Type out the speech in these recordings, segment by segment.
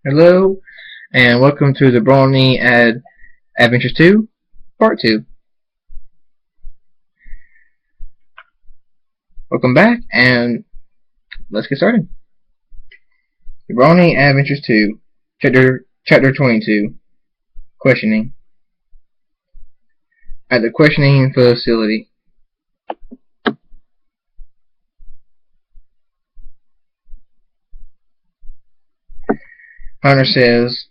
Hello, and welcome to the Brony Adventures 2, Part 2. Welcome back, and let's get started. The Brony Adventures 2, Chapter 22, Questioning. At the questioning facility. Hunter says,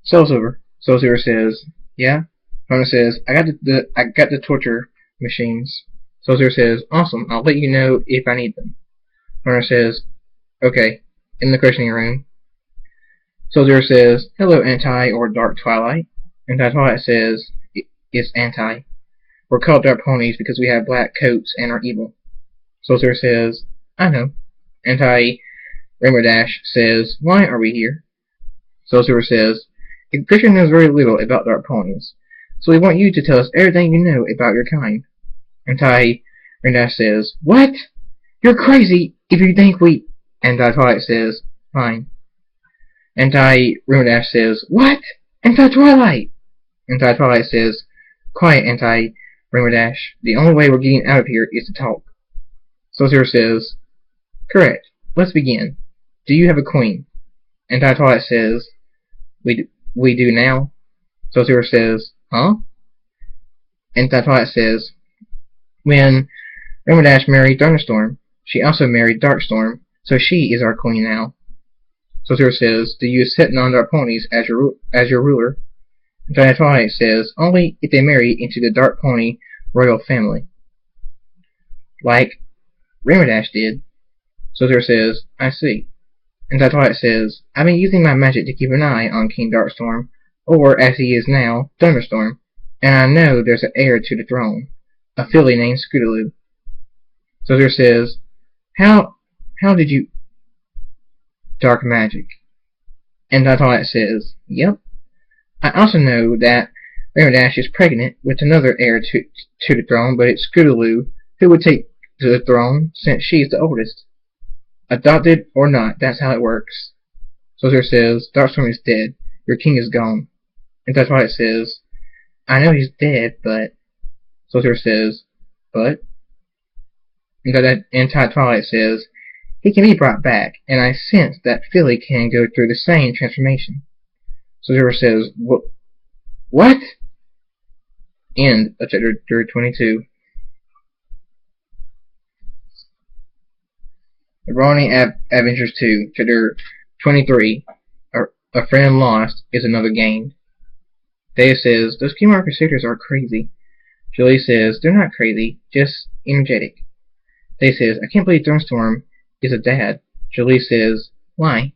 Soul Silver. Soul Silver says, yeah. Hunter says, I got the torture machines. Soul Silver says, awesome, I'll let you know if I need them. Hunter says, okay. In the questioning room. Soul Silver says, hello, Anti or Dark Twilight. Anti-Twilight says, it's Anti. We're called Dark Ponies because we have black coats and are evil. Soul Silver says, I know. Anti-Rainbow Dash says, why are we here? Soul Silver says, Christian knows very little about Dark Ponies, so we want you to tell us everything you know about your kind. Anti-Rainbow Dash says, what? You're crazy if you think we... Anti-Twilight says, fine. Anti-Rainbow Dash says, what? Anti-Twilight! Anti-Twilight says, quiet, Anti-Rainbow Dash. The only way we're getting out of here is to talk. Soul Silver says, correct. Let's begin. Do you have a queen? Anti-Twilight says, we do now. Soul Silver says, huh? Anti-Twilight says, when Rainbow Dash married Thunderstorm, she also married Darkstorm, so she is our queen now. Soul Silver says, do you accept non-dark ponies as your ruler? Anti-Twilight says, only if they marry into the Dark Pony royal family. Like Rainbow Dash did. Soul Silver says, I see. Anti-Twilight says, I've been using my magic to keep an eye on King Darkstorm, or as he is now, Thunderstorm, and I know there's an heir to the throne, a filly named Scootaloo. Soul Silver says, how did you... Dark magic. Anti-Twilight says, yep. I also know that Rainbow Dash is pregnant with another heir to the throne, but it's Scootaloo who would take the throne since she's the oldest. Adopted or not, that's how it works. Soul Silver says, Darkstorm is dead. Your king is gone. Anti-Twilight says, I know he's dead, but... Soul Silver says, but? Anti-Twilight says, he can be brought back, and I sense that Philly can go through the same transformation. Soul Silver says, what? End of chapter 22. The Brony Adventures 2, Chapter 23, A Friend Lost is Another Gained. Dave says, those Keymarker sisters are crazy. Julie says, they're not crazy, just energetic. Dave says, I can't believe Thunderstorm is a dad. Julie says, why?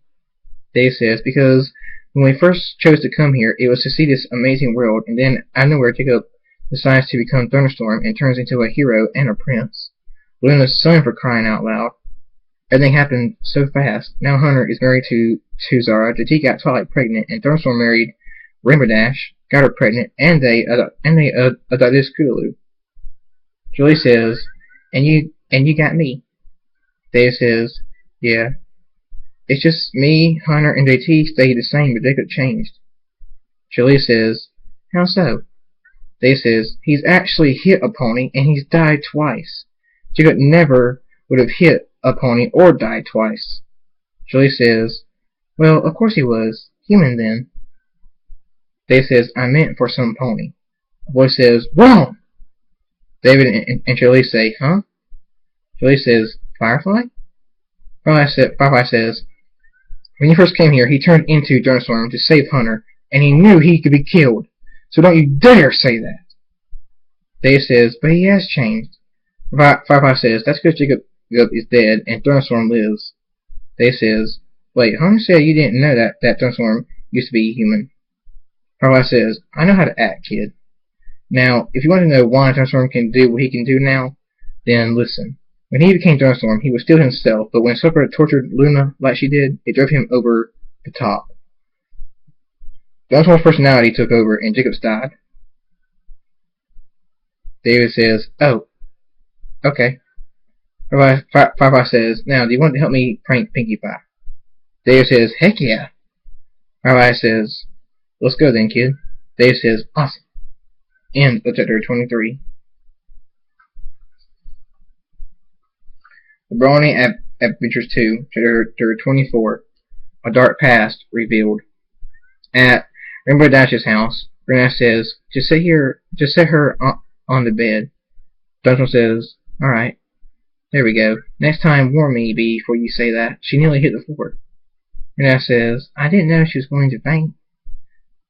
Dave says, because when we first chose to come here, it was to see this amazing world, and then out of nowhere Jacob decides to become Thunderstorm and turns into a hero and a prince. Luna's son, for crying out loud. Everything happened so fast. Now Hunter is married to Zara, Jati got Twilight pregnant, and Thunderstorm married Rainbow Dash, got her pregnant, and they adopted Scootaloo. Julie says, and you got me. Dave says, yeah. It's just me, Hunter, and JT stayed the same, but Jacob changed. Julie says, how so? Dave says, he's actually hit a pony, and he's died twice. Jacob never would have hit a pony or died twice. Julie says, well, of course he was. Human then. Dave says, I meant for some pony. A voice says, wrong! David and Julie say, huh? Julie says, Firefly? Firefly says, when he first came here, he turned into Thunderstorm to save Hunter, and he knew he could be killed. So don't you dare say that. Dave says, but he has changed. Firefly says, that's because Jacob is dead and Thunderstorm lives. Dave says, wait, Hunter said you didn't know that Thunderstorm used to be human. Firefly says, I know how to act, kid. Now, if you want to know why Thunderstorm can do what he can do now, then listen. When he became Thunderstorm, he was still himself, but when Slipper tortured Luna like she did, it drove him over the top. Thunderstorm's personality took over, and Jacob's died. David says, oh, okay. Firefly says, now, do you want to help me prank Pinkie Pie? David says, heck yeah. Rabbi says, let's go then, kid. Dave says, awesome. End of chapter 23. The Brony Adventures 2, chapter 24. A Dark Past Revealed. At Rainbow Dash's house, Brony says, just set her on the bed. Duncan says, alright. There we go. Next time warn me before you say that. She nearly hit the floor. Brony says, I didn't know she was going to faint.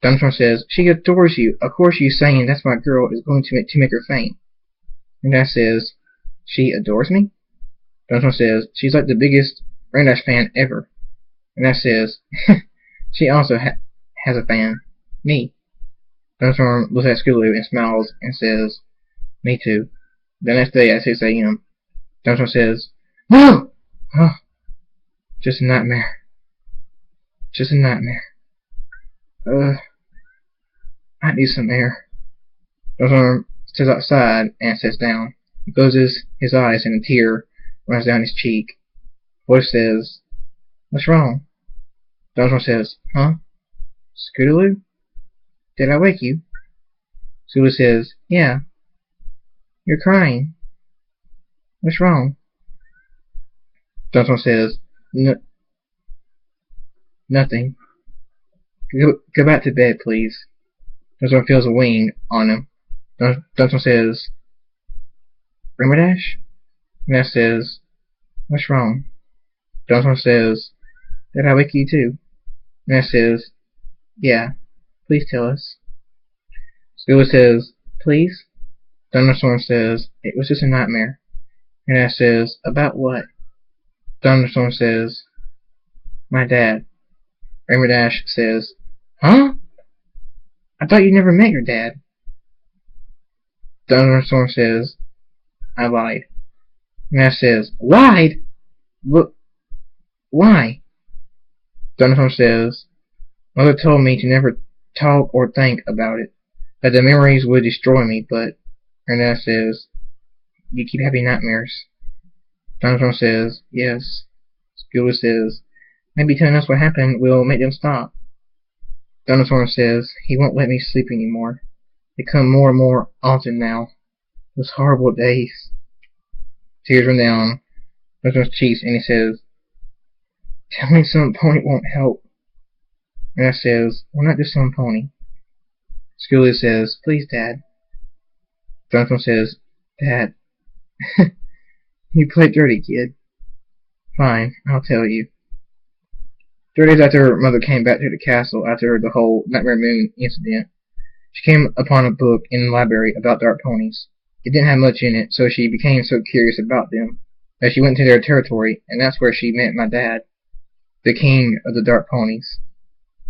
Duncan says, she adores you. Of course you saying that's my girl is going to make her faint. Brony says, she adores me? Duncan says, she's like the biggest Randash fan ever. And that says, she also has a fan. Me. Thunderstorm looks at Scootaloo and smiles and says, me too. The next day at 6 a.m., Thunderstorm says, no! Oh, just a nightmare. Just a nightmare. I need some air. Thunderstorm sits outside and sits down. He closes his eyes and a tear runs down his cheek. Voice says, what's wrong? Thunderstorm says, huh? Scootaloo? Did I wake you? Scootaloo says, yeah. You're crying. What's wrong? Thunderstorm says, nothing. Go back to bed, please. Thunderstorm feels a wing on him. Thunderstorm says, Rainbow Dash? Ness says, what's wrong? Thunderstorm says, did I wake you too? Ness says, yeah. Please tell us. Scootaloo says, please? Thunderstorm says, it was just a nightmare. Ness says, about what? Thunderstorm says, my dad. Rainbow Dash says, huh? I thought you never met your dad. Thunderstorm says, I lied. Ness says, lied? Why? Thunderstorm says, Mother told me to never talk or think about it, that the memories would destroy me, but Ness says, you keep having nightmares. Thunderstorm says, yes. Scootaloo says, maybe telling us what happened will make them stop. Thunderstorm says, he won't let me sleep anymore. They come more and more often now. Those horrible days. Tears run down Thunderstorm's cheeks and he says, tell me some pony won't help. And I says, we're not just some pony. Scootaloo says, please, Dad. Thunderstorm says, Dad, you played dirty, kid. Fine, I'll tell you. 3 days after Mother came back to the castle after the whole Nightmare Moon incident, she came upon a book in the library about dark ponies. It didn't have much in it, so she became so curious about them that she went to their territory, and that's where she met my dad, the king of the dark ponies.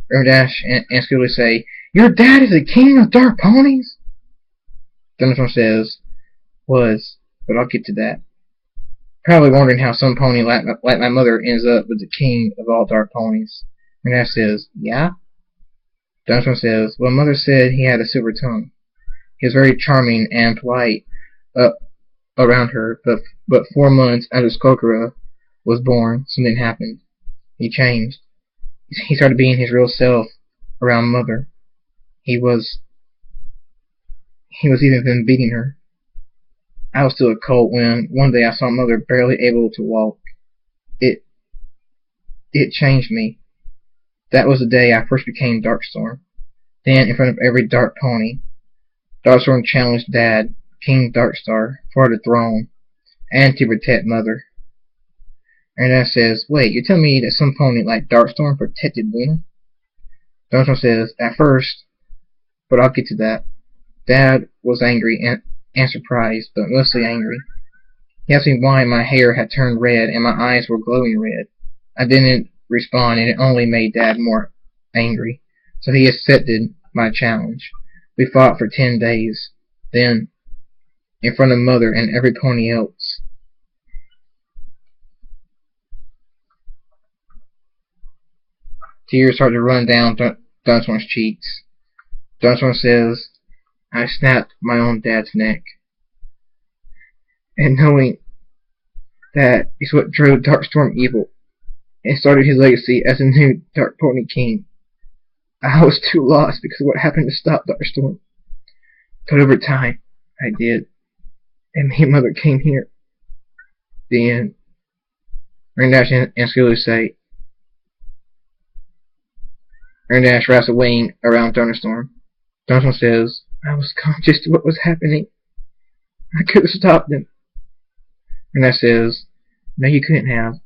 Rainbow Dash and Scootaloo say, your dad is the king of dark ponies? Thunderstorm says, was, but I'll get to that. Probably wondering how some pony like my mother ends up with the king of all dark ponies. Rainbow Dash says, yeah? Thunderstorm says, well, Mother said he had a silver tongue. He was very charming and polite around her, but 4 months after Skullgirl was born, something happened. He changed. He started being his real self around Mother. He was even been beating her. I was still a colt when one day I saw Mother barely able to walk. It changed me. That was the day I first became Darkstorm. Then, in front of every dark pony, Darkstorm challenged Dad, King Darkstar, for the throne, and to protect Mother. And Dad says, wait, you're telling me that some pony like Darkstorm protected Luna? Darkstorm says, at first, but I'll get to that. Dad was angry and surprised, but mostly angry. He asked me why my hair had turned red and my eyes were glowing red. I didn't respond, and it only made Dad more angry. So he accepted my challenge. We fought for 10 days. Then, in front of Mother and every pony else, tears started to run down Thunderstorm's cheeks. Thunderstorm says, I snapped my own dad's neck. And knowing that is what drove Darkstorm evil and started his legacy as a new Dark Pony King. I was too lost because of what happened to stop Dr. Storm. But over time, I did. And me and Mother came here. The end. Raindash and Skilly say. Raindash wraps a wing around Thunderstorm. Thunderstorm says, I was conscious to what was happening. I could have stopped him. Raindash says, no, you couldn't have.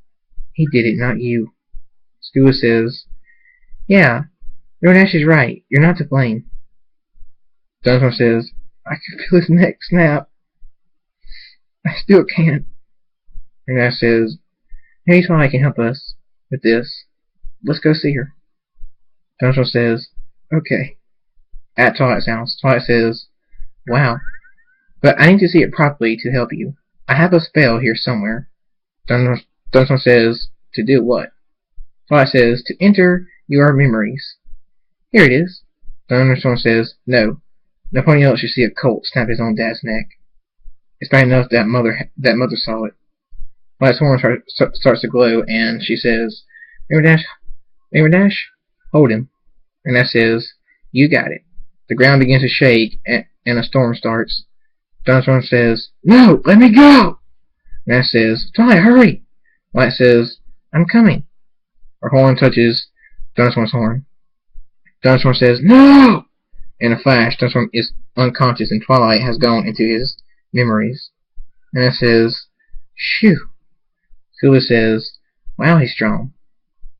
He did it, not you. Skilly says, yeah, Raindash is right. You're not to blame. Thunderstorm says, I can feel his neck snap. I still can't. Raindash says, maybe Twilight can help us with this. Let's go see her. Thunderstorm says, okay. At Twilight's house, Twilight says, wow. But I need to see it properly to help you. I have a spell here somewhere. Thunderstorm says, to do what? Twilight says, to enter your memories. Here it is. Thunderstorm says, no. Nobody else should see a colt snap his own dad's neck. It's bad enough that mother saw it. Twilight's horn starts to glow, and she says, Raindash, hold him. And that says, you got it. The ground begins to shake, and a storm starts. Thunderstorm says, no, let me go! And that says, Twilight, hurry! Light says, I'm coming. Her horn touches Thunderstorm's horn. Thunderstorm says, no! In a flash, Thunderstorm is unconscious, and Twilight has gone into his memories. And it says, shoo! Skilla says, wow, he's strong.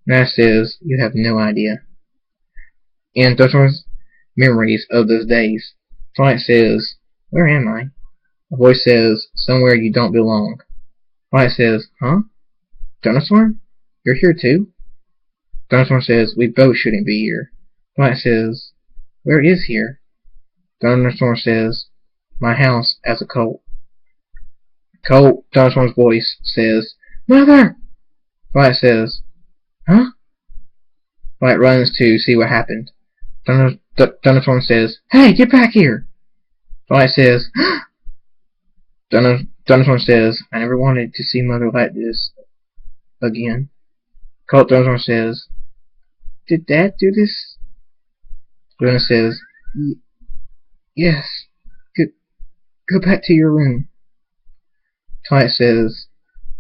And that says, you have no idea. In Thunderstorm's memories of those days, Twilight says, where am I? A voice says, somewhere you don't belong. Twilight says, huh? Thunderstorm? You're here too? Thunderstorm says, we both shouldn't be here. Twilight says, where is here? Thunderstorm says, my house as a colt. Thunderstorm's voice says, Mother! Twilight says, huh? Twilight runs to see what happened. Thunderstorm says, hey, get back here! Twilight says, Thunderstorm says, I never wanted to see Mother like this again. Thunderstorm says, did Dad do this? Luna says, yes. Go back to your room. Twilight says,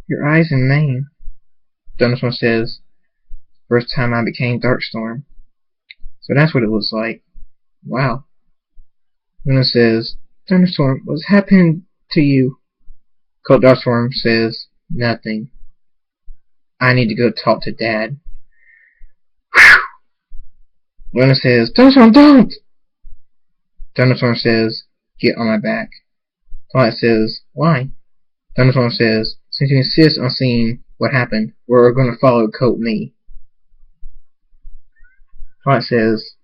your eyes and mane. Thunderstorm says, first time I became Darkstorm. So that's what it looks like. Wow. Luna says, Thunderstorm, what's happened to you? Darkstorm says, nothing. I need to go talk to Dad. Whew. Luna says, Thunderstorm, don't! Thunderstorm says, get on my back. Twilight says, why? Thunderstorm says, since you insist on seeing what happened, we're going to follow Coat Me. Twilight says,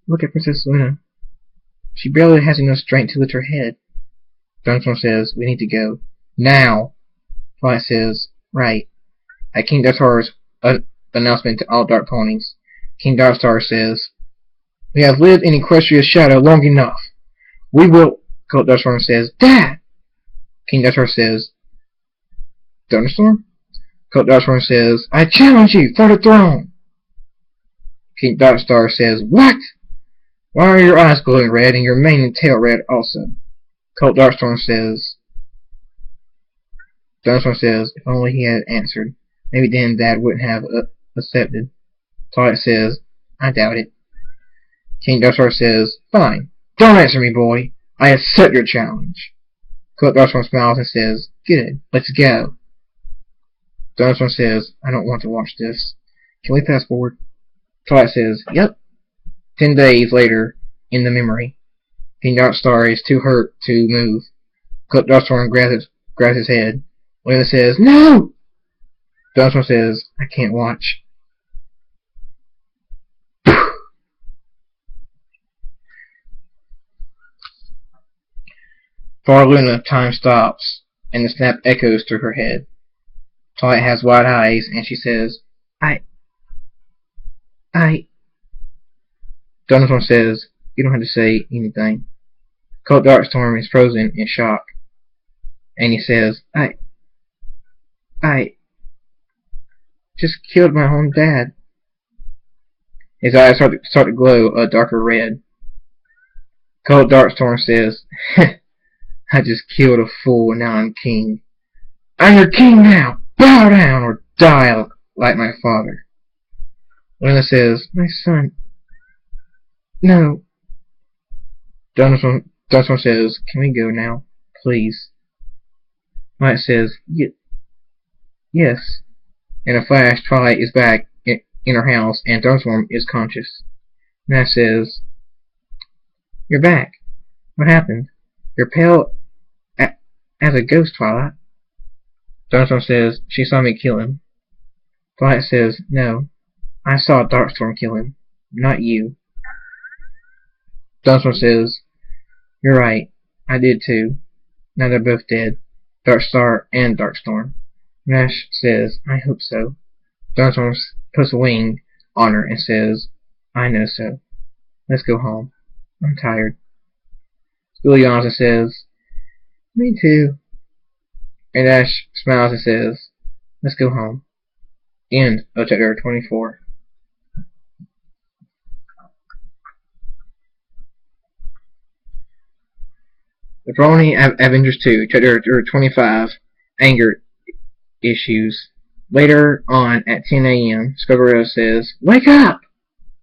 look at Princess Luna. She barely has enough strength to lift her head. Thunderstorm says, we need to go. Now! Twilight says, right. At King Darkstar's announcement to all Dark Ponies, King Darkstar says, we have lived in Equestria's shadow long enough. We will... Darkstorm says, Dad! King Darkstar says, Thunderstorm? Darkstorm says, I challenge you for the throne! King Darkstar says, what? Why are your eyes glowing red and your mane and tail red also? Darkstorm says, Thunderstorm says, if only he had answered, maybe then Dad wouldn't have accepted. Twilight says, I doubt it. King Darkstar says, fine, don't answer me, boy. I accept your challenge. Darkstorm smiles and says, good, let's go. Thunderstorm says, I don't want to watch this. Can we fast forward? Twilight says, yep. 10 days later, in the memory, King Darkstar is too hurt to move. Darkstorm grabs his head. Luna says, no! Darkstorm says, I can't watch. For Luna, time stops, and the snap echoes through her head. Twilight has wide eyes, and she says, I... Thunderstorm says, you don't have to say anything. Darkstorm is frozen in shock. And he says, I just killed my own dad. His eyes start to glow a darker red. Cold Darkstorm says, I just killed a fool and now I'm king. I'm your king now! Bow down or die like my father. Luna says, my son. No. Darkstorm says, can we go now? Please. Light says, yes. In a flash, Twilight is back in her house and Darkstorm is conscious. Light says, you're back. What happened? You're pale as a ghost, Twilight. Darkstorm says, she saw me kill him. Twilight says, no. I saw Darkstorm kill him. Not you. Darkstorm says, you're right. I did too. Now they're both dead. Darkstar and Darkstorm. Nash says, I hope so. Darkstorm puts a wing on her and says, I know so. Let's go home. I'm tired. School yawns and says, me too. And Ash smiles and says, let's go home. End of chapter 24. The Brony Avengers 2, chapter 25, Anger Issues. Later on at 10 a.m., Skullgirl says, wake up!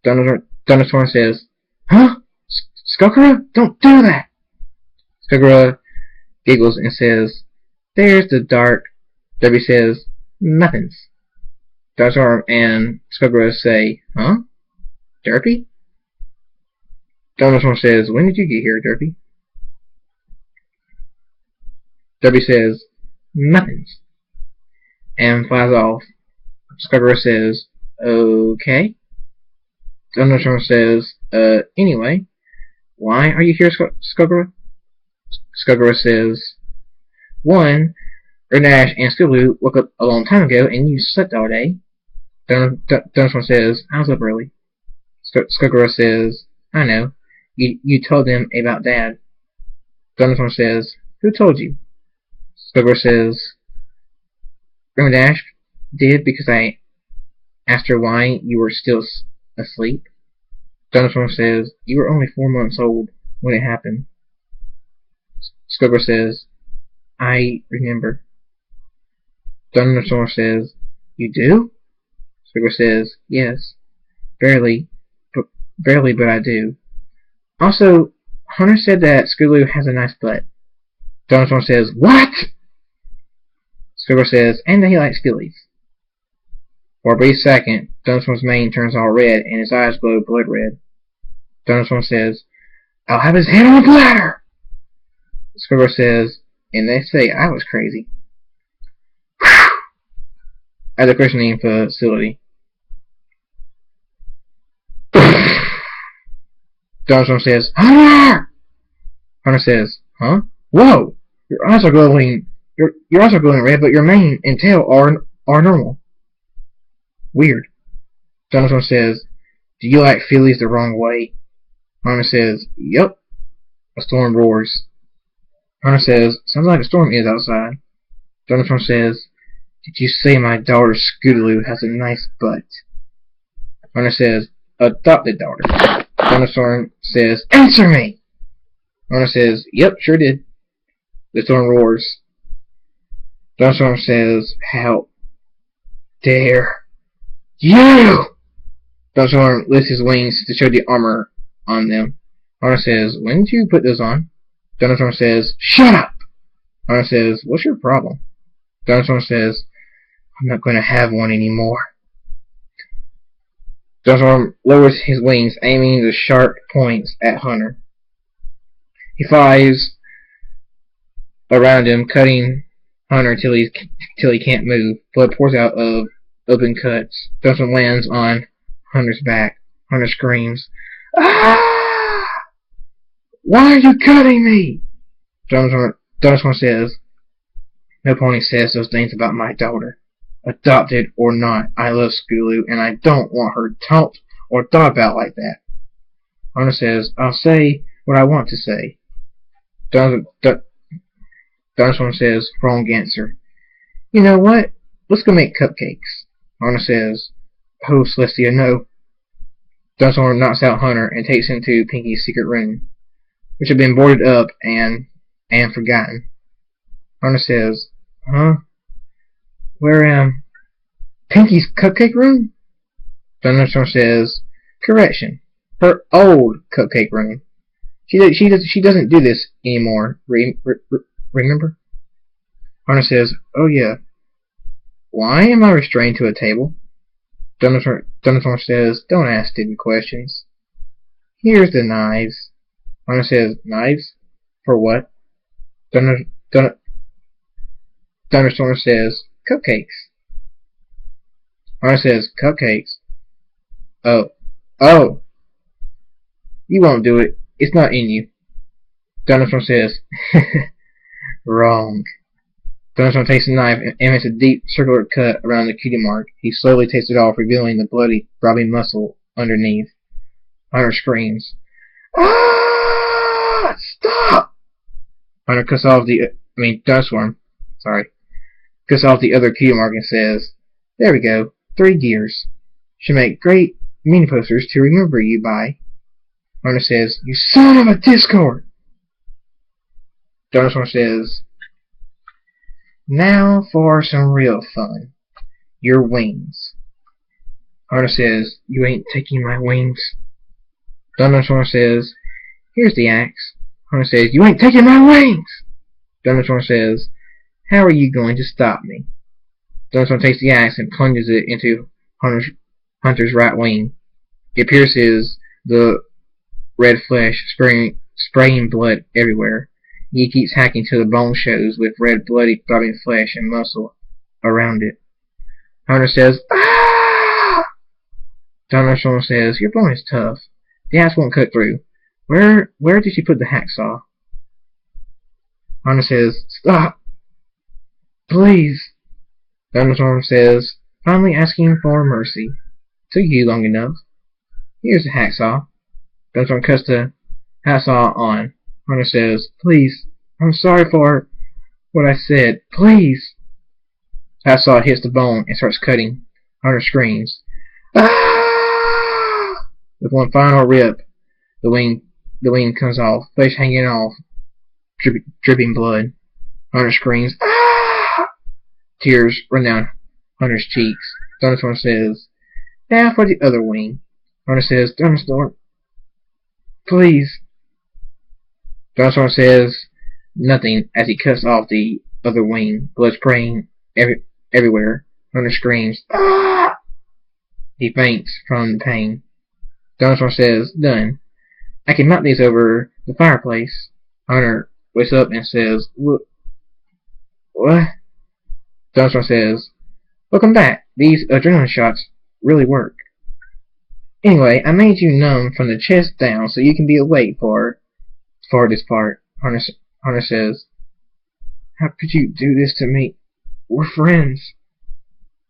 Thunderstorm says, huh? Skullgirl? Don't do that! Skullgirl giggles and says, there's the dark. Debbie says, nothings. Darkstorm and Skullgirl say, huh? Derpy? Thunderstorm says, when did you get here, Derpy? Debbie says, nothings. And flies off. Skullgirl says, okay. Thunderstorm says, anyway, why are you here, Skullgirl? Skullgirl says, one, Ernash and Scooby woke up a long time ago and you slept all day. Thunderstorm says, I was up early. Skullgirl says, I know. You told them about Dad. Thunderstorm says, who told you? Skullgirl says, Grandma Dash did because I asked her why you were still asleep. Thunderstorm says, you were only 4 months old when it happened. Skullgirl says, I remember. Thunderstorm says, you do? Skullgirl says, yes. Barely, but I do. Also, Hunter said that Scootaloo has a nice butt. Thunderstorm says, what? Skullgirl says, and that he likes fillies. For a brief second, Thunderstorm's mane turns all red and his eyes glow blood red. Thunderstorm says, I'll have his head on a platter! Skullgirl says, and they say I was crazy. At the questioning facility. Thunderstorm says, Hunter! Hunter says, huh? Whoa! Your eyes are glowing. Your eyes are glowing red, but your mane and tail are normal. Weird. Thunderstorm says, do you like fillies the wrong way? Hunter says, yep. A storm roars. Hunter says, sounds like a storm is outside. Thunderstorm says, did you say my daughter Scootaloo has a nice butt? Hunter says, adopted daughter. Thunderstorm says, answer me! Hunter says, yep, sure did. The storm roars. Thunderstorm says, how dare you! Thunderstorm lifts his wings to show the armor on them. Hunter says, when did you put those on? Thunderstorm says, shut up! Hunter says, what's your problem? Thunderstorm says, I'm not going to have one anymore. Thunderstorm lowers his wings, aiming the sharp points at Hunter. He flies around him, cutting Hunter till he can't move. Blood pours out of open cuts. Thunderstorm lands on Hunter's back. Hunter screams, ah! Why are you cutting me? Thunderstorm says, no pony says those things about my daughter. Adopted or not, I love Scootaloo, and I don't want her talked or thought about like that. Hunter says, I'll say what I want to say. Thunderstorm says, wrong answer. You know what? Let's go make cupcakes. Hunter says, oh, Celestia, no. Dunstorm knocks out Hunter and takes him to Pinky's secret room, which had been boarded up and forgotten. Hunter says, "Huh? Where Pinky's cupcake room?" Dunstorm says, "Correction, her old cupcake room. She doesn't do this anymore. Remember?" Hunter says, "Oh yeah. Why am I restrained to a table?" Dunstorm says, "Don't ask stupid questions. Here's the knives." Hunter says, "Knives? For what?" Thunderstorm says, "Cupcakes." Hunter says, "Cupcakes? Oh, you won't do it. It's not in you." Thunderstorm says, "Wrong." Thunderstorm takes the knife and makes a deep circular cut around the cutie mark. He slowly takes it off, revealing the bloody, throbbing muscle underneath. Hunter screams, "Ah! Stop!" Hunter cuts off Thunderstorm, cuts off the other cutie mark and says, "There we go. 3 gears. Should make great mini posters to remember you by." Hunter says, "You son of a discord!" Thunderstorm says, "Now for some real fun. Your wings." Hunter says, "You ain't taking my wings." Thunderstorm says, "Here's the axe." Hunter says, "You ain't taking my wings." Thunderstorm says, "How are you going to stop me?" Thunderstorm takes the axe and plunges it into Hunter's right wing. It pierces the red flesh, spraying blood everywhere. He keeps hacking till the bone shows with red, bloody, throbbing flesh and muscle around it. Hunter says, "Ah!" Thunderstorm says, "Your bone is tough. The axe won't cut through. Where did she put the hacksaw?" Hunter says, "Stop! Please!" Thunderstorm says, finally asking for mercy. "Took you long enough. Here's the hacksaw." Thunderstorm cuts the hacksaw on. Hunter says, "Please, I'm sorry for what I said. Please." Hacksaw hits the bone and starts cutting. Hunter screams, "Ah!" With one final rip, the wing comes off, flesh hanging off, dripping blood. Hunter screams, "Ah!" Tears run down Hunter's cheeks. Thunderstorm says, "Now for the other wing." Hunter says, "Thunderstorm, please." Thunderstorm says nothing as he cuts off the other wing, blood spraying everywhere. Hunter screams, "Ah!" He faints from the pain. Thunderstorm says, "Done. I can mount these over the fireplace." Hunter wakes up and says, What? Thunderstorm says, "Welcome back. These adrenaline shots really work. Anyway, I made you numb from the chest down so you can be awake for this part." Hunter says, "How could you do this to me? We're friends."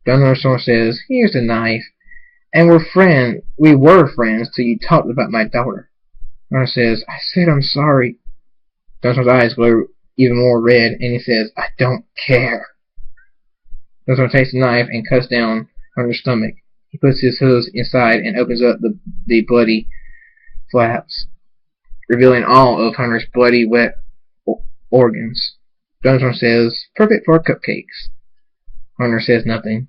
Thunderstorm says, "Here's the knife. And we were friends till you talked about my daughter." Hunter says, "I said I'm sorry." Thunderstorm's eyes glow even more red, and he says, "I don't care." Thunderstorm takes the knife and cuts down Hunter's stomach. He puts his hooves inside and opens up the bloody flaps, revealing all of Hunter's bloody, wet organs. Thunderstorm says, "Perfect for cupcakes." Hunter says nothing.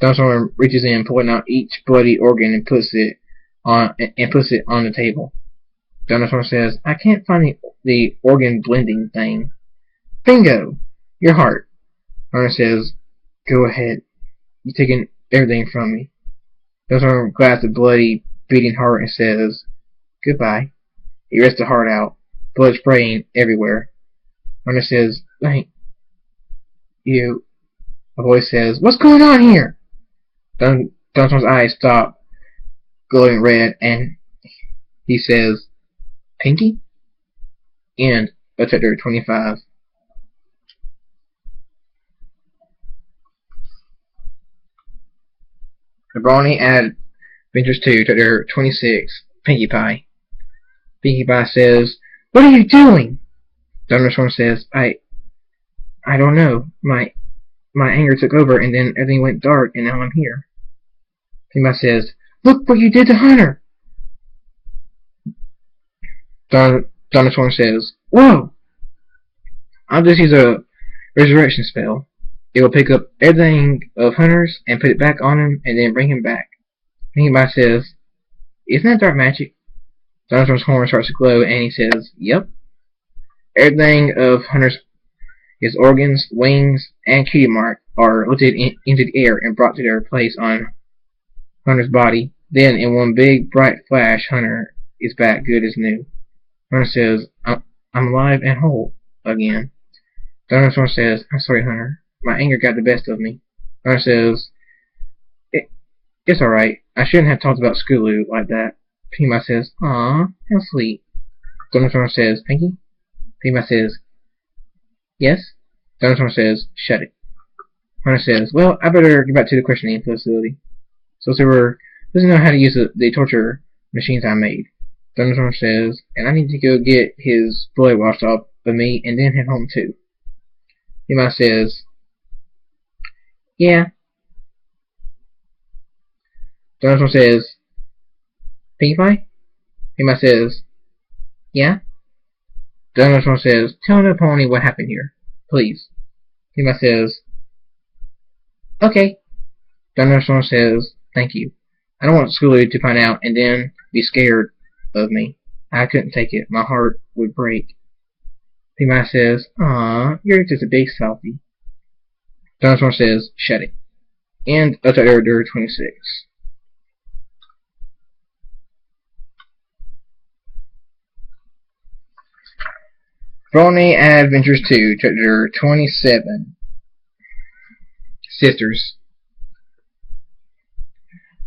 Thunderstorm reaches in, pulling out each bloody organ and puts it on the table. Thunderstorm says, "I can't find the organ blending thing." "Bingo! Your heart." Hunter says, "Go ahead. You've taken everything from me." Thunderstorm grabs the bloody, beating heart and says, "Goodbye." He rips the heart out, blood spraying everywhere. Hunter says, "Thank you." A voice says, "What's going on here?" Thunderstorm's eyes stop glowing red, and he says, "Pinky?" End of chapter 25. The Brony Adventures 2, chapter 26, Pinkie Pie. Pinkie Pie says, "What are you doing?" Thunderstorm says, I don't know. My anger took over, and then everything went dark, and now I'm here." Pinkie Pie says, Look what you did to Hunter! Thunderstorm says, Whoa! I'll just use a resurrection spell. It will pick up everything of Hunter's and put it back on him and then bring him back. Anybody says, Isn't that dark magic? Thunderstorm's horn starts to glow and he says, Yep. Everything of Hunter's his organs, wings, and cutie mark are lifted into the air and brought to their place on Hunter's body. Then, in one big bright flash, Hunter is back good as new. Hunter says, I'm alive and whole again. Thunderstorm says, I'm sorry, Hunter. My anger got the best of me. Hunter says, It's alright. I shouldn't have talked about Skulu like that. Pima says, Aw, how sweet. Thunderstorm says, Pinky? Pima says, Yes? Thunderstorm says, Shut it. Hunter says, Well, I better get back to the questioning facility. So Silver doesn't know how to use the torture machines I made. Thunderstorm says, And I need to go get his blood washed off of me and then head home too. Pima says, Yeah. Thunderstorm says, Pinkie Pie? Pima says, Yeah? Thunderstorm says, Tell the pony what happened here, please. Pima says, Okay. Thunderstorm says, Thank you. I don't want Skulu to find out and then be scared of me. I couldn't take it. My heart would break. Pima says, Aw, you're just a big softy. Thunderstorm says, Shut it. End of chapter 26. Brony Adventures 2, chapter 27. Sisters.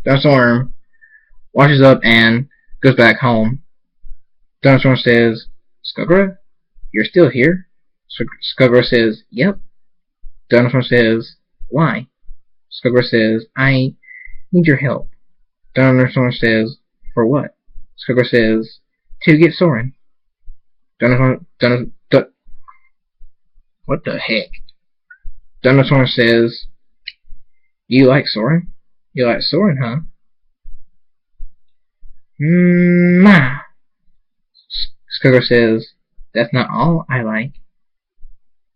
Thunderstorm washes up and goes back home. Thunderstorm says, Skugra, you're still here? Skugra says, Yep. Thunderstorm says, Why? Skugra says, I need your help. Thunderstorm says, For what? Skugra says, To get Soren. What the heck? Thunderstorm says, You like Soren? You like Soren, huh? Ma. Skugra says, That's not all I like.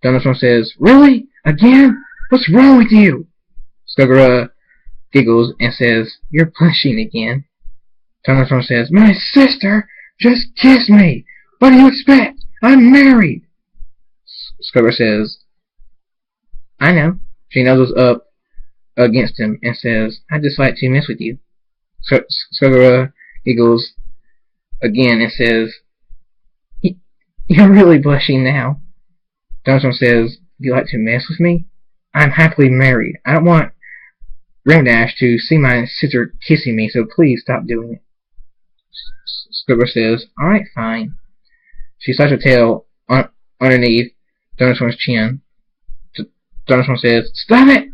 Thunderstorm says, Really? Again? What's wrong with you? Skugra giggles and says, You're blushing again. Thunderstorm says, My sister just kissed me. What do you expect? I'm married. Skugra says, I know. She nuzzles up against him and says, I just like to mess with you. Skugra giggles again and says, You're really blushing now. Thunderstorm says, You like to mess with me? I'm happily married. I don't want Ramdash to see my sister kissing me, so please stop doing it. Skugra says, Alright, fine. She slaps her tail underneath Thunderstorm's chin. Thunderstorm says, Stop it!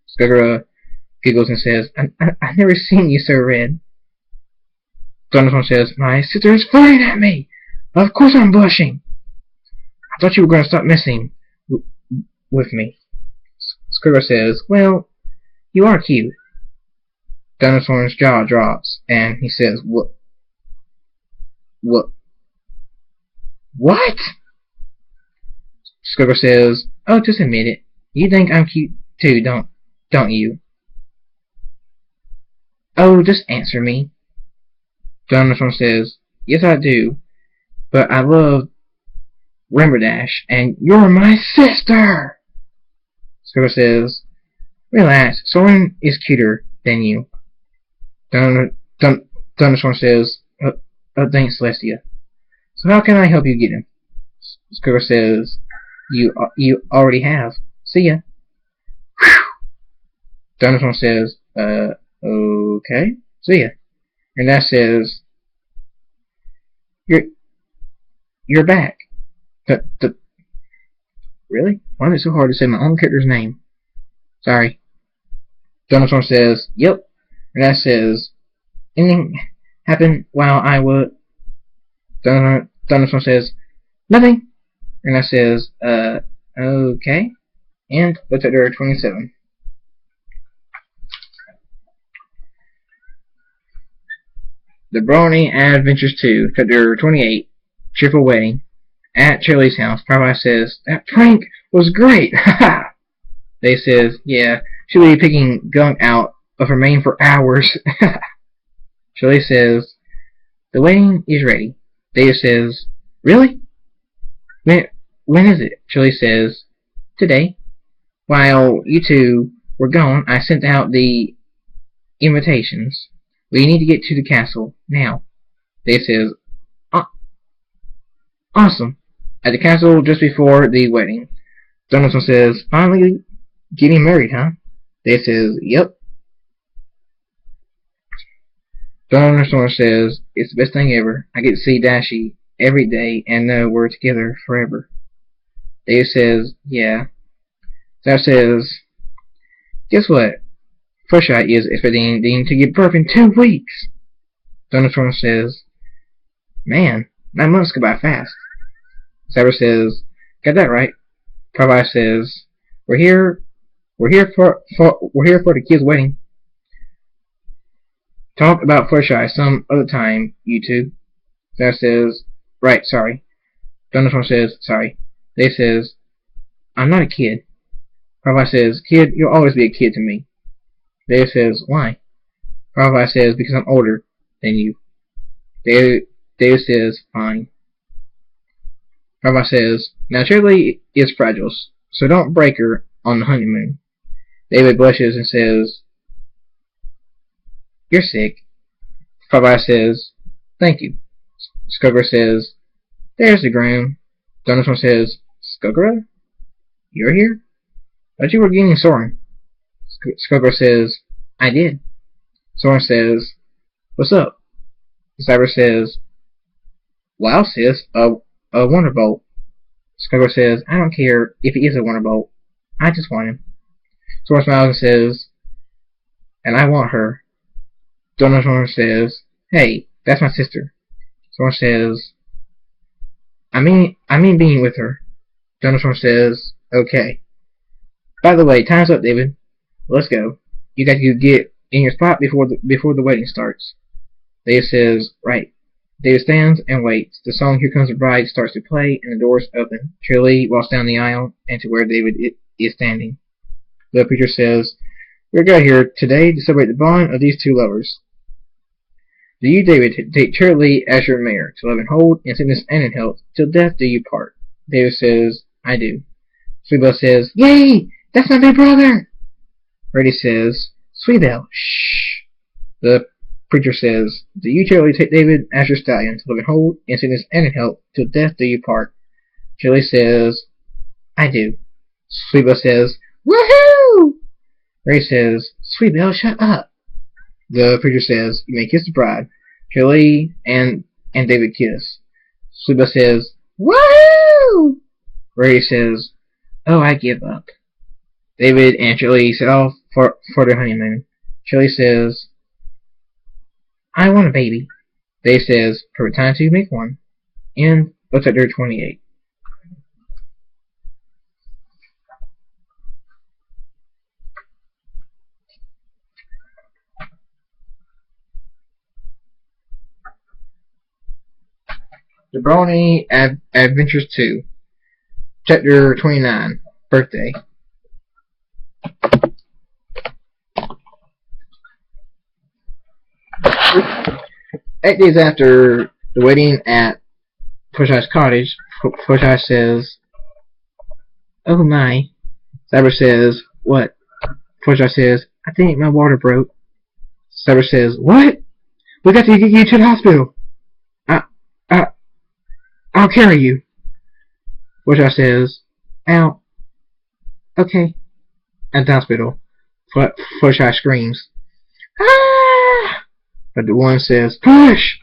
Skugra giggles and says, I've never seen you so red. Thunderstorm says, My sister is flirting at me! Of course I'm blushing! I thought you were going to stop messing with me. Skugra says, Well, you are cute. Thunderstorm's jaw drops, and he says, What? Skugra says, Oh, just admit it. You think I'm cute too, don't you? Oh, just answer me. Thunderstorm says, Yes, I do. But I love Ramdash, and you're my sister! Skugra says, Relax, Soren is cuter than you. Thunderstorm says, Thanks, Celestia. So how can I help you get him? Skugra says, You already have. See ya. Whew. Thunderstorm says, Okay. See ya. And that says, You're back. Really? Why is it so hard to say my own character's name? Sorry. Thunderstorm says, Yep. And that says, Anything happened while I was... Thunderstorm says, Nothing. And that says, Okay. And let's chapter 27. The Brony Adventures 2, Chapter 28, Cheerful Wedding. At Shirley's house, Popeye says, "That prank was great! Ha ha!" Dave says, "Yeah, she'll be picking gunk out of her mane for hours." Shirley says, "The wedding is ready." Dave says, "Really? When is it?" Shirley says, "Today. While you two were gone, I sent out the invitations. We need to get to the castle now." Dave says, "Awesome." At the castle just before the wedding, Donaldson says, "Finally getting married, huh?" Dave says, "Yep." Donaldson says, "It's the best thing ever. I get to see Dashie every day and know we're together forever." Dave says, "Yeah." Sarah says, "Guess what? Fluttershy is expecting Dean to give birth in 2 weeks." Donaldson says, "Man, 9 months go by fast." Sarah says, "Got that right." Popeye says, We're here for the kid's wedding. Talk about Fluttershy some other time, you two." Sarah says, "Right, sorry." Donaldson says, "Sorry." Dave says, "I'm not a kid." Popeye says, "Kid, you'll always be a kid to me." Dave says, "Why?" Popeye says, "Because I'm older than you." Dave says, "Fine." Popeye says, "Now Shirley is fragile, so don't break her on the honeymoon." David blushes and says, "You're sick." Popeye says, "Thank you." Skugger says, "There's the groom." Donaldson says, "Skugger, you're here? Thought you were getting Soren." Skugger says, "I did." Soren says, "What's up?" Cyber says, "Wow, sis, a Wonderbolt." Skugger says, "I don't care if he is a Wonderbolt. I just want him." Soren smiles and says, "And I want her." Donaldson says, "Hey, that's my sister." Soren says, I mean being with her." Donaldson says, "Okay. By the way, time's up, David. Let's go. You got to get in your spot before the wedding starts." David says, "Right." David stands and waits. The song "Here Comes the Bride" starts to play, and the doors open. Shirley walks down the aisle and to where David is standing. The preacher says, "We're gathered here today to celebrate the bond of these 2 lovers. Do you, David, take Shirley as your mare, to love and hold, in sickness and in health, till death do you part?" David says, "I do." Sweetbell says, "Yay! That's my big brother!" Brady says, "Sweetbell, shh." The preacher says, "Do you, Shirley, take David as your stallion, to love and hold, in sickness and in health, till death do you part?" Shirley says, "I do." Sweetbell says, "Woohoo!" Brady says, "Sweetbell, shut up." The preacher says, "You may kiss the bride." Shirley and David kiss. Sweetbell says, "Woohoo!" Brady says, "Oh, I give up." David and Shirley set off for their honeymoon. Shirley says, "I want a baby." Dave says, "Perfect time to make one." End of chapter 28. The Brony Adventures 2, Chapter 29, Birthday. 8 days after the wedding at Fluttershy's cottage, Fluttershy says, "Oh my." Cyber says, "What?" Fluttershy says, "I think my water broke." Cyber says, "What? We got to get you to the hospital. I'll carry you." Fluttershy says, "Ow. Okay." At the hospital, Fluttershy screams, "Ah!" But the one says, "Push!"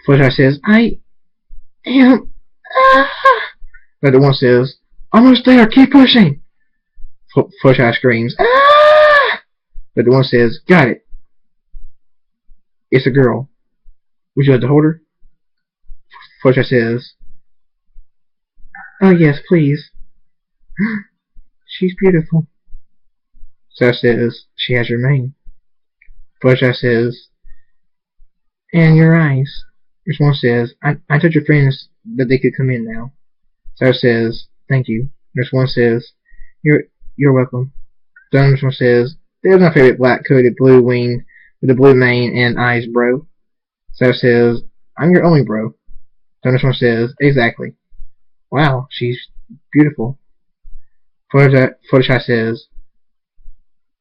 Fluttershy says, "I am." Ah! But the one says, "Almost there, keep pushing." Fluttershy screams, "Ah!" But the one says, "Got it. It's a girl. Would you like to hold her?" Fluttershy says, "Oh yes, please. She's beautiful." Sarah says, "She has your mane." Fluttershy says, And your eyes. Nurse One says, I told your friends that they could come in now. Sarah says, thank you. Nurse One says, you're welcome. Nurse One says, there's my favorite black-coated blue wing with a blue mane and eyes, bro. Sarah says, I'm your only bro. Nurse One says, exactly. Wow, she's beautiful. Fluttershy says,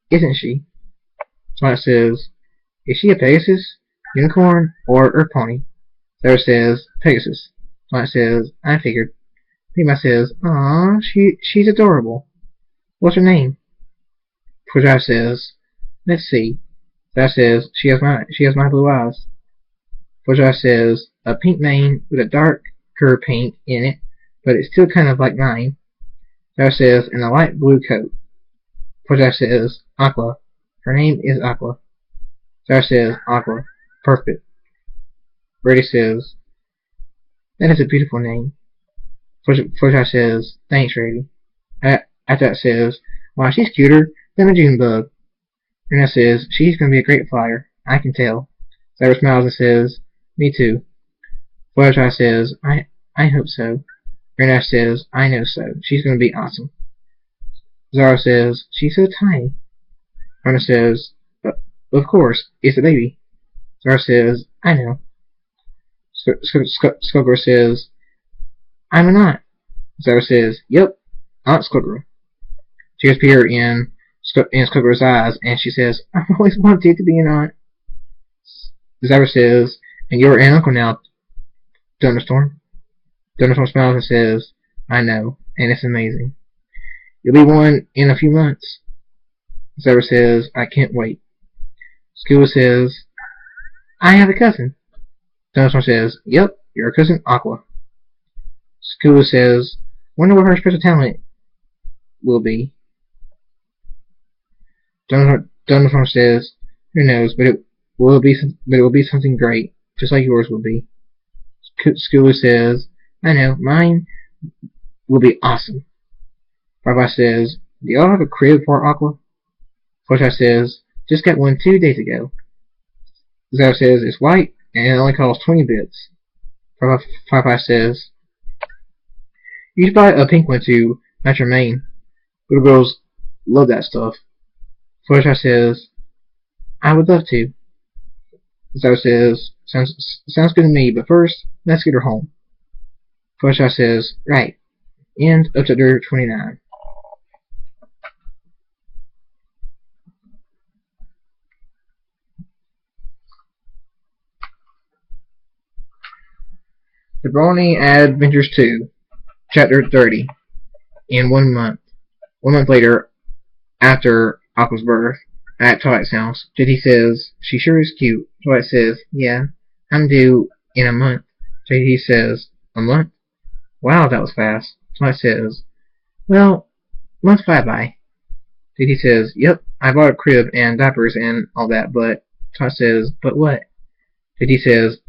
isn't she? Twilight says, is she a Pegasus, unicorn, or pony? Sarah says, Pegasus. Twilight says, I figured. Pigma says, aw, she's adorable. What's her name? Fluttershy says, let's see. Sarah says, she has my blue eyes. Fluttershy says, a pink mane with a darker pink in it, but it's still kind of like mine. Sarah says, and a light blue coat. Fluttershy says, Aqua. Her name is Aqua. Sarah says, Aqua. Perfect. Brady says, that is a beautiful name. Fluttershy says, thanks, Brady. After that says, wow, she's cuter than a June bug. Rena says, she's going to be a great flyer. I can tell. Sarah smiles and says, me too. Fluttershy says, I hope so. Rena says, I know so. She's going to be awesome. Zara says, she's so tiny. Rena says, of course, it's a baby. Zara says, I know. Skullgirl says, I'm an aunt. Zara says, yep, Aunt Skullgirl. Tears appear in Skullgirl's eyes, and she says, I've always wanted to be an aunt. Zara says, and you're an uncle now, Thunderstorm. Thunderstorm smiles and says, I know, and it's amazing. You'll be one in a few months. Zara says, I can't wait. Scuba says, I have a cousin. Thunderstorm says, yep, your cousin Aqua. Scuba says, wonder what her special talent will be. Thunderstorm says, who knows, but it will be something great, just like yours will be. Scuba says, I know, mine will be awesome. Bye-Bye says, do y'all have a crib for Aqua? Fluttershy says, just got one 2 days ago. Zara says, it's white, and it only costs 20 bits. Bye-Bye says, you should buy a pink one to match your mane. Little girls love that stuff. Fluttershy says, I would love to. Zara says, sounds good to me, but first, let's get her home. Fluttershy says, right. End of chapter 29. The Brony Adventures 2, Chapter 30. In 1 month. 1 month later, after Aqua's birth, at Twilight's house, Jetty says, she sure is cute. Twilight says, yeah, I'm due in a month. Jetty says, a month? Wow, that was fast. Twilight says, well, months fly by. Jetty says, yep, I bought a crib and diapers and all that, but... Twilight says, but what? Jetty says,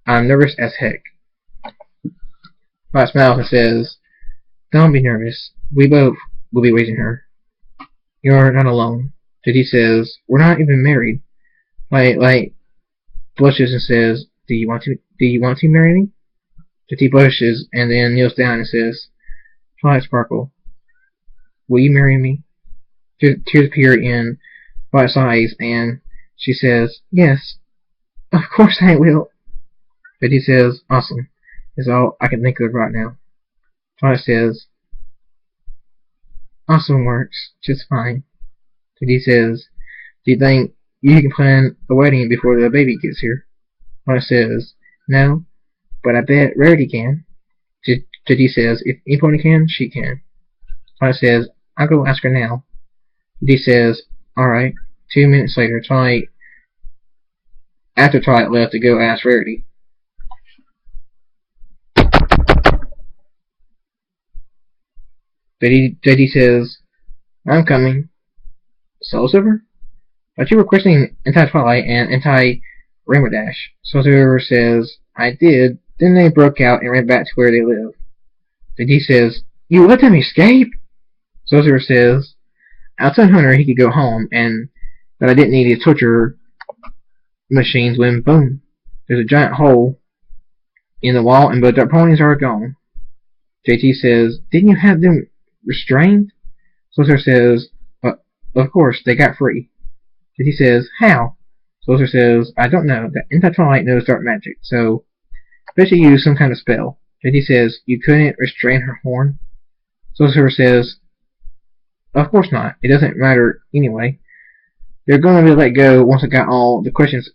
I'm nervous as heck. Twilight smiles and says, don't be nervous. We both will be raising her. You're not alone. Jetty says, we're not even married. Twilight blushes and says, do you want to marry me? Jetty blushes and then kneels down and says, Twilight Sparkle, will you marry me? Tears appear in Twilight's eyes and she says, yes, of course I will. Jetty says, awesome, is all I can think of right now. Twilight says, awesome works, just fine. Jetty says, do you think you can plan a wedding before the baby gets here? Twilight says, no, but I bet Rarity can. Jetty says, if anybody can, she can. Twilight says, I'll go ask her now. Jetty says, alright. 2 minutes later, after Twilight left to go ask Rarity. Jetty says, I'm coming. Soul Silver? But you were questioning Anti-Twilight and Anti-Rainbow Dash. Soul Silver says, I did. Then they broke out and ran back to where they live. Jetty says, you let them escape? Soul Silver says, I'll tell Hunter he could go home, and that I didn't need to torture machines when boom, there's a giant hole in the wall and both our ponies are gone. JT says, didn't you have them restrained? Soldier says, of course, they got free. JT says, how? Soldier says, I don't know. That Anti-Twilight knows dark magic, so bet you use some kind of spell. JT says, you couldn't restrain her horn? Soldier says, of course not. It doesn't matter anyway. They're going to be let go once I got all the questions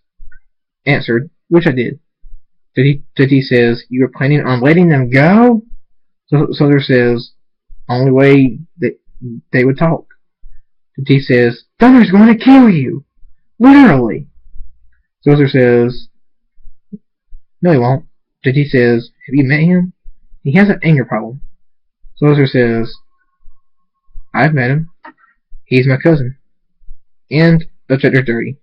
answered, which I did. JT says, you were planning on letting them go? Soldier says, only way that they would talk. JT says, Thunder's going to kill you! Literally! Soldier says, no he won't. JT says, have you met him? He has an anger problem. Soldier says, I've met him. He's my cousin. End of chapter 30.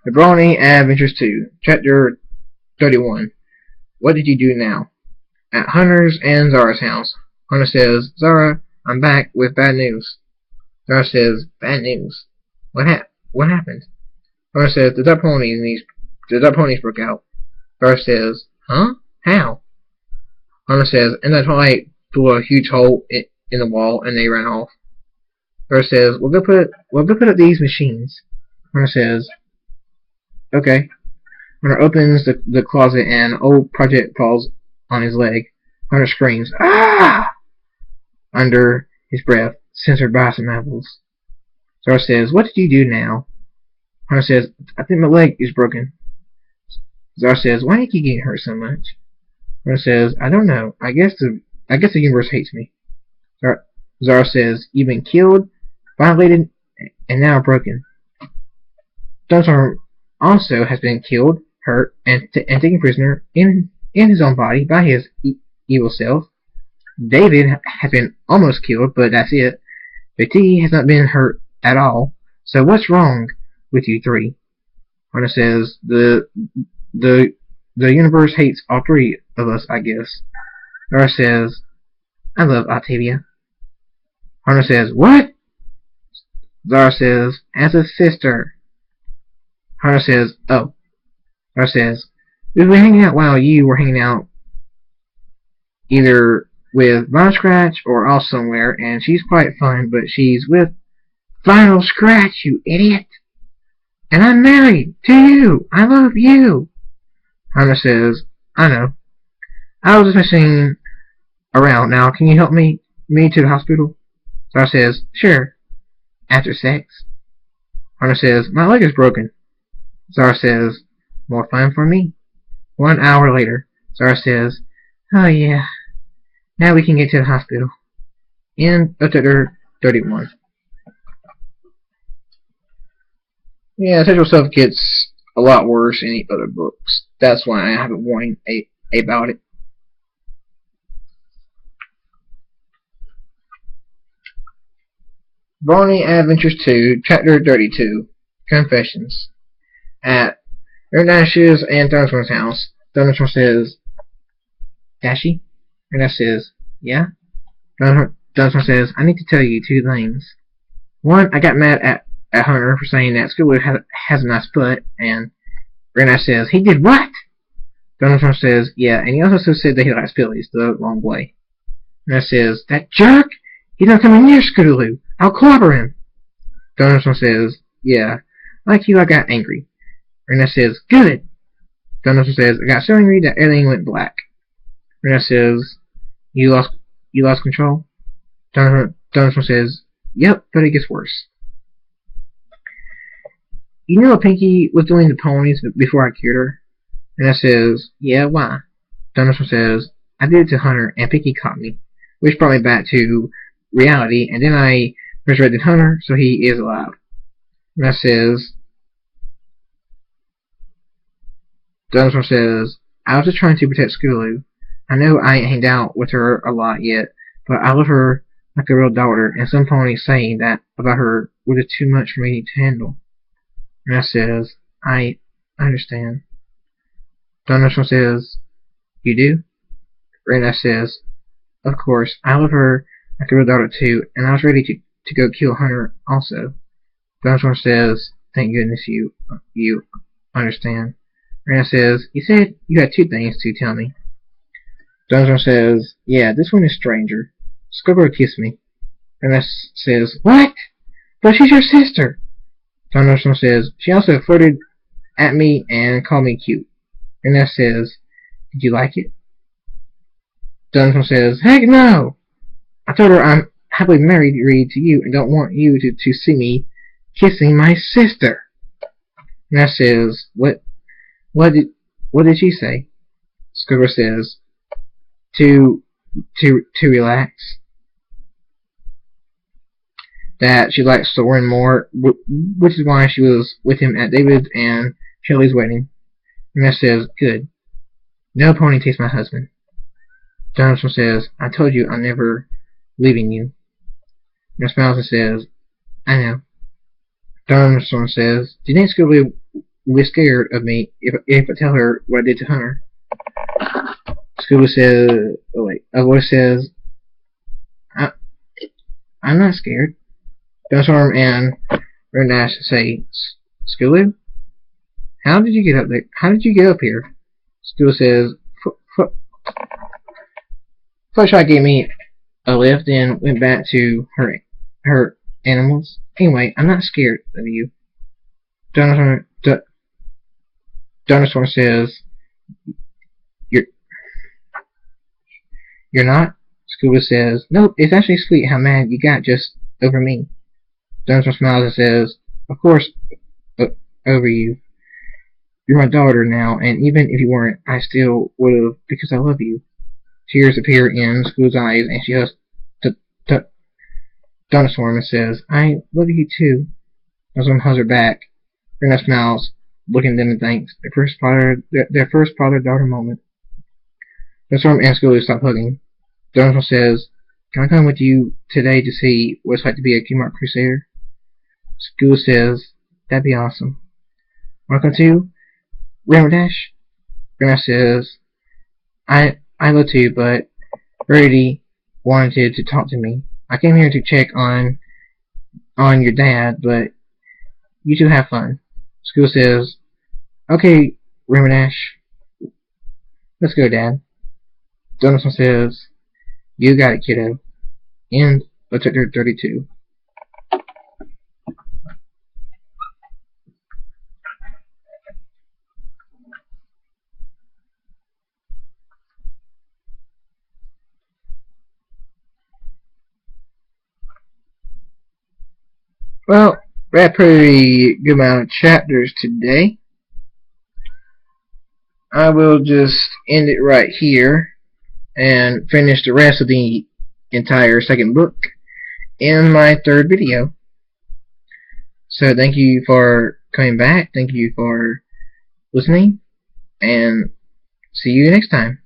The Brony Adventures 2, Chapter 31. What did you do now? At Hunter's and Zara's house. Hunter says, Zara, I'm back with bad news. Zara says, bad news? What happened? Hunter says, the duck ponies broke out. Zara says, huh? How? Hunter says, Anti-Twilight blew a huge hole in the wall and they ran off. Zara says, we'll go put up these machines. Hunter says, okay. Hunter opens the closet and old Project falls on his leg. Hunter screams, ah! Under his breath, censored by some apples. Zara says, what did you do now? Hunter says, I think my leg is broken. Zara says, why do you keep getting hurt so much? Hunter says, I don't know. I guess the universe hates me. Zara says, you've been killed, violated, and now broken. Dunstorm also has been killed, hurt, and taken prisoner in his own body by his evil self. David has been almost killed, but that's it. Betty has not been hurt at all. So what's wrong with you three? Hunter says, the universe hates all three of us, I guess. Zara says, I love Octavia. Hunter says, what? Zara says, as a sister. Hunter says, oh. Zara says, we were hanging out while you were hanging out either with Vinyl Scratch or off somewhere, and she's quite fun, but she's with Vinyl Scratch, you idiot! And I'm married to you! I love you! Hunter says, I know. I was just messing around. Now, can you help me to the hospital? Zara says, sure. After sex. Hunter says, my leg is broken. Zara says, more fun for me. 1 hour later, Zara says, oh yeah, now we can get to the hospital. End of chapter 31. Yeah, sexual stuff gets a lot worse in the other books. That's why I have a warning about it. Brony Adventures 2, Chapter 32, Confessions. At Erdash's and Thunderstorm's house, Thunderstorm says, Dashi? Erdash says, yeah? Thunderstorm says, I need to tell you 2 things. One, I got mad at Hunter for saying that Scooby has a nice foot, and Erdash says, he did what? Thunderstorm says, yeah, and he also said that he likes Phillies the wrong way. Erdash says, that jerk? He's not coming near Scootaloo. I'll clobber him. Thunderstorm says, yeah, like you, I got angry. Erdash says, good. Thunderstorm says, I got so angry that everything went black. Erdash says, you lost control? Thunderstorm says, yep, but it gets worse. You know what Pinky was doing to ponies before I cured her? Erdash says, yeah, why? Thunderstorm says, I did it to Hunter and Pinky caught me, which brought me back to reality, and then I resurrected Hunter, so he is alive. Erdash says, Thunderstorm says, I was just trying to protect Scootaloo. I know I ain't hanged out with her a lot yet, but I love her like a real daughter, and some ponies saying that about her was just too much for me to handle. Erdash says, I understand. Thunderstorm says, you do? Erdash says, of course, I love her like a real daughter too, and I was ready to go kill Hunter also. Thunderstorm says, thank goodness you understand. Rena says, you said you had 2 things to tell me. Thunderstorm says, yeah, this one is stranger. Scrubber kissed me. Rena says, what? But she's your sister. Thunderstorm says, she also flirted at me and called me cute. Rena says, did you like it? Thunderstorm says, heck no! I told her I'm happily married to you and don't want you to see me kissing my sister. Rena says, what did she say? Scrubber says, to relax. That she likes Soren more, which is why she was with him at David's and Shelley's wedding. Rena says, good. No pony takes my husband. Thunderstorm says, I told you I'm never leaving you. Rena smiles and says, I know. Thunderstorm says, do you think Scooby will be scared of me if I tell her what I did to Hunter? Scooby says, a voice says, I'm not scared. Thunderstorm and Red say, Scooby, how did you get up there? How did you get up here? Scooby says, Fluttershy gave me a lift and went back to her animals. Anyway, I'm not scared of you. Thunderstorm says, You're not? Scuba says, nope, it's actually sweet how mad you got just over me. Thunderstorm smiles and says, of course, over you. You're my daughter now, and even if you weren't, I still would've, because I love you. Tears appear in Scuba's eyes, and she hugs Thunderstorm and says, I love you too. Thunderstorm hugs her back. Rena smiles, looking at them and thanks. Their first father-daughter moment. Thunderstorm and Scuba stop hugging. Thunderstorm says, can I come with you today to see what it's like to be a Kmart Crusader? Scuba says, that'd be awesome. Welcome to Rainbow Dash. Rena says, I love to, but Brady wanted to talk to me. I came here to check on your dad, but you two have fun. Scuba says, okay, Rainbow Dash. Let's go, Dad. Thunderstorm says, you got it, kiddo. End of chapter 32. Well, we had a pretty good amount of chapters today. I will just end it right here and finish the rest of the entire second book in my third video. So thank you for coming back, thank you for listening, and see you next time.